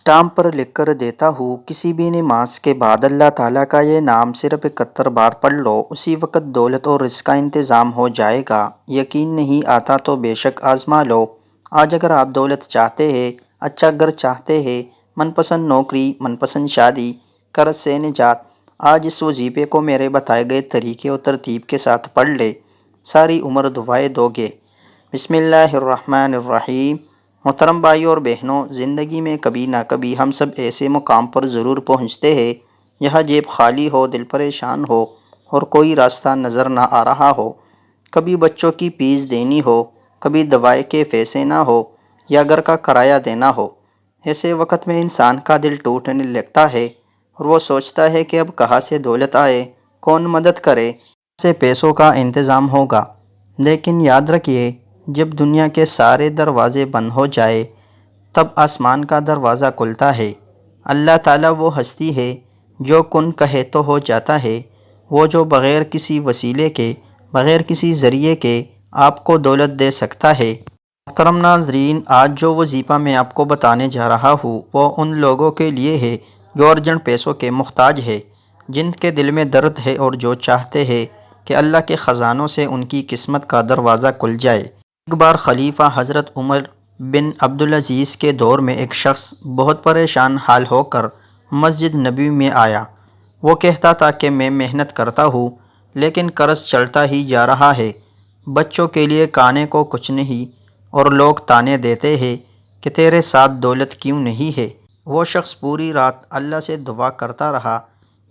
Stamp پر لکھ کر دیتا ہوں، کسی بھی نماز کے بعد اللہ تعالیٰ کا یہ نام صرف 71 بار پڑھ لو، اسی وقت دولت اور رزق کا انتظام ہو جائے گا۔ یقین نہیں آتا تو بے شک آزما لو۔ آج اگر آپ دولت چاہتے ہیں، اچھا گھر چاہتے ہیں، من پسند نوکری، من پسند شادی، قرض سے نجات، آج اس وظیفے کو میرے بتائے گئے طریقے اور ترتیب کے ساتھ پڑھ لے، ساری عمر دعائیں دو گے۔ بسم اللہ الرحمن الرحیم۔ محترم بھائی اور بہنوں، زندگی میں کبھی نہ کبھی ہم سب ایسے مقام پر ضرور پہنچتے ہیں جہاں جیب خالی ہو، دل پریشان ہو اور کوئی راستہ نظر نہ آ رہا ہو۔ کبھی بچوں کی فیس دینی ہو، کبھی دوائی کے پیسے نہ ہو یا گھر کا کرایہ دینا ہو۔ ایسے وقت میں انسان کا دل ٹوٹنے لگتا ہے اور وہ سوچتا ہے کہ اب کہاں سے دولت آئے، کون مدد کرے، کہاں سے پیسوں کا انتظام ہوگا۔ لیکن یاد رکھیے، جب دنیا کے سارے دروازے بند ہو جائے تب آسمان کا دروازہ کھلتا ہے۔ اللہ تعالیٰ وہ ہستی ہے جو کن کہے تو ہو جاتا ہے، وہ جو بغیر کسی وسیلے کے، بغیر کسی ذریعے کے آپ کو دولت دے سکتا ہے۔ محترم ناظرین، آج جو وظیفہ میں آپ کو بتانے جا رہا ہوں وہ ان لوگوں کے لیے ہے جو ارجنٹ پیسوں کے محتاج ہے، جن کے دل میں درد ہے اور جو چاہتے ہیں کہ اللہ کے خزانوں سے ان کی قسمت کا دروازہ کھل جائے۔ ایک بار خلیفہ حضرت عمر بن عبدالعزیز کے دور میں ایک شخص بہت پریشان حال ہو کر مسجد نبوی میں آیا۔ وہ کہتا تھا کہ میں محنت کرتا ہوں لیکن قرض چڑھتا ہی جا رہا ہے، بچوں کے لیے کھانے کو کچھ نہیں اور لوگ طعنے دیتے ہیں کہ تیرے ساتھ دولت کیوں نہیں ہے۔ وہ شخص پوری رات اللہ سے دعا کرتا رہا،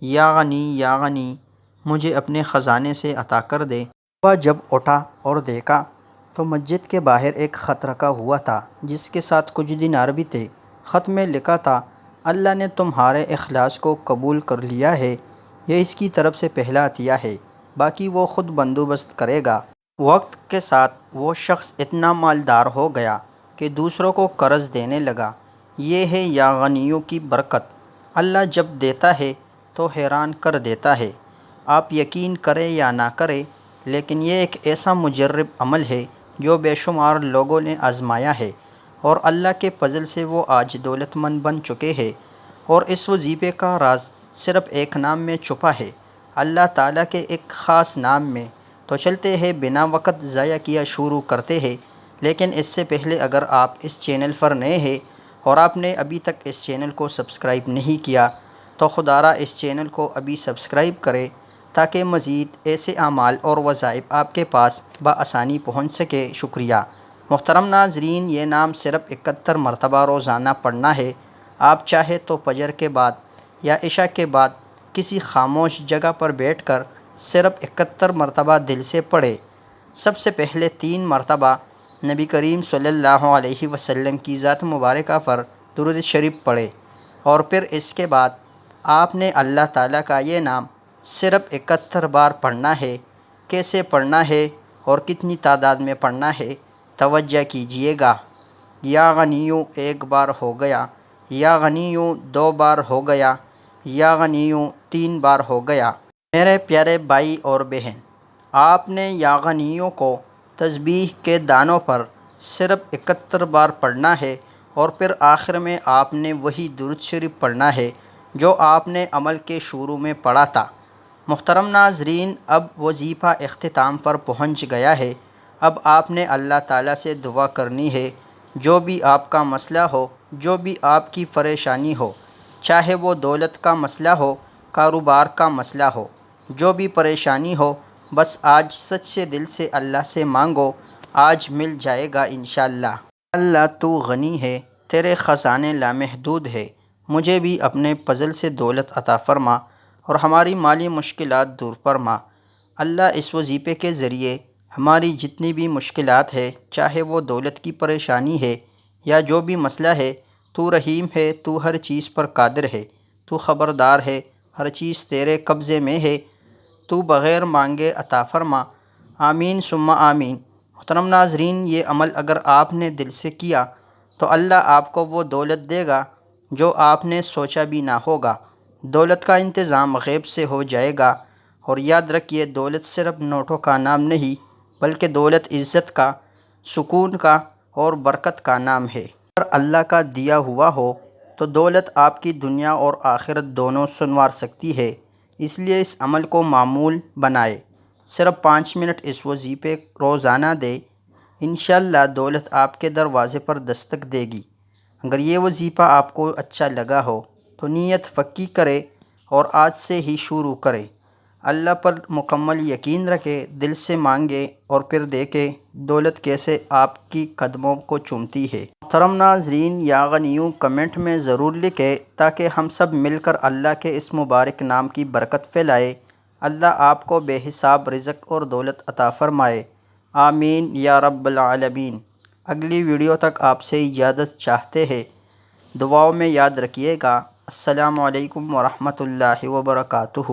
یا غنی یا غنی، مجھے اپنے خزانے سے عطا کر دے۔ صبح جب اٹھا اور دیکھا تو مسجد کے باہر ایک خط رکھا ہوا تھا جس کے ساتھ کچھ دینار بھی تھے۔ خط میں لکھا تھا، اللہ نے تمہارے اخلاص کو قبول کر لیا ہے، یہ اس کی طرف سے پہلا عطیہ ہے، باقی وہ خود بندوبست کرے گا۔ وقت کے ساتھ وہ شخص اتنا مالدار ہو گیا کہ دوسروں کو قرض دینے لگا۔ یہ ہے یا غنیوں کی برکت۔ اللہ جب دیتا ہے تو حیران کر دیتا ہے۔ آپ یقین کریں یا نہ کریں، لیکن یہ ایک ایسا مجرب عمل ہے جو بے شمار لوگوں نے آزمایا ہے اور اللہ کے فضل سے وہ آج دولت مند بن چکے ہیں۔ اور اس وظیفے کا راز صرف ایک نام میں چھپا ہے، اللہ تعالیٰ کے ایک خاص نام میں۔ تو چلتے ہیں، بنا وقت ضائع کیا شروع کرتے ہیں۔ لیکن اس سے پہلے اگر آپ اس چینل پر نئے ہیں اور آپ نے ابھی تک اس چینل کو سبسکرائب نہیں کیا تو خدا را اس چینل کو ابھی سبسکرائب کریں تاکہ مزید ایسے اعمال اور وظائف آپ کے پاس بآسانی پہنچ سکے۔ شکریہ۔ محترم ناظرین، یہ نام صرف 71 مرتبہ روزانہ پڑھنا ہے۔ آپ چاہے تو فجر کے بعد یا عشاء کے بعد کسی خاموش جگہ پر بیٹھ کر صرف 71 مرتبہ دل سے پڑھیں۔ سب سے پہلے 3 مرتبہ نبی کریم صلی اللہ علیہ وسلم کی ذات مبارکہ پر درود شریف پڑھیں، اور پھر اس کے بعد آپ نے اللہ تعالیٰ کا یہ نام صرف 71 بار پڑھنا ہے۔ کیسے پڑھنا ہے اور کتنی تعداد میں پڑھنا ہے، توجہ کیجئے گا۔ یا غنیوں 1 بار ہو گیا، یا غنیوں 2 بار ہو گیا، یا غنیوں 3 بار ہو گیا۔ میرے پیارے بھائی اور بہن، آپ نے یا غنیوں کو تسبیح کے دانوں پر صرف 71 بار پڑھنا ہے، اور پھر آخر میں آپ نے وہی درود شریف پڑھنا ہے جو آپ نے عمل کے شروع میں پڑھا تھا۔ محترم ناظرین، اب وظیفہ اختتام پر پہنچ گیا ہے۔ اب آپ نے اللہ تعالیٰ سے دعا کرنی ہے۔ جو بھی آپ کا مسئلہ ہو، جو بھی آپ کی پریشانی ہو، چاہے وہ دولت کا مسئلہ ہو، کاروبار کا مسئلہ ہو، جو بھی پریشانی ہو، بس آج سچے دل سے اللہ سے مانگو، آج مل جائے گا انشاءاللہ۔ اللہ تو غنی ہے، تیرے خزانے لامحدود ہے، مجھے بھی اپنے فضل سے دولت عطا فرما اور ہماری مالی مشکلات دور فرما۔ اللہ اس وظیفے کے ذریعے ہماری جتنی بھی مشکلات ہے، چاہے وہ دولت کی پریشانی ہے یا جو بھی مسئلہ ہے، تو رحیم ہے، تو ہر چیز پر قادر ہے، تو خبردار ہے، ہر چیز تیرے قبضے میں ہے، تو بغیر مانگے عطا فرما۔ آمین ثم آمین۔ محترم ناظرین، یہ عمل اگر آپ نے دل سے کیا تو اللہ آپ کو وہ دولت دے گا جو آپ نے سوچا بھی نہ ہوگا۔ دولت کا انتظام غیب سے ہو جائے گا۔ اور یاد رکھیے، دولت صرف نوٹوں کا نام نہیں بلکہ دولت عزت کا، سکون کا اور برکت کا نام ہے۔ اگر اللہ کا دیا ہوا ہو تو دولت آپ کی دنیا اور آخرت دونوں سنوار سکتی ہے۔ اس لیے اس عمل کو معمول بنائے۔ صرف 5 منٹ اس وظیفے روزانہ دے، انشاءاللہ دولت آپ کے دروازے پر دستک دے گی۔ اگر یہ وظیفہ آپ کو اچھا لگا ہو تو نیت پکی کرے اور آج سے ہی شروع کرے۔ اللہ پر مکمل یقین رکھے، دل سے مانگے اور پھر دیکھے دولت کیسے آپ کی قدموں کو چومتی ہے۔ محترم ناظرین، یا غنیوں کمنٹ میں ضرور لکھیں تاکہ ہم سب مل کر اللہ کے اس مبارک نام کی برکت پھیلائے۔ اللہ آپ کو بے حساب رزق اور دولت عطا فرمائے، آمین یا رب العالمین۔ اگلی ویڈیو تک آپ سے اجازت چاہتے ہیں، دعاؤں میں یاد رکھیے گا۔ السلام علیکم ورحمۃ اللہ وبرکاتہ۔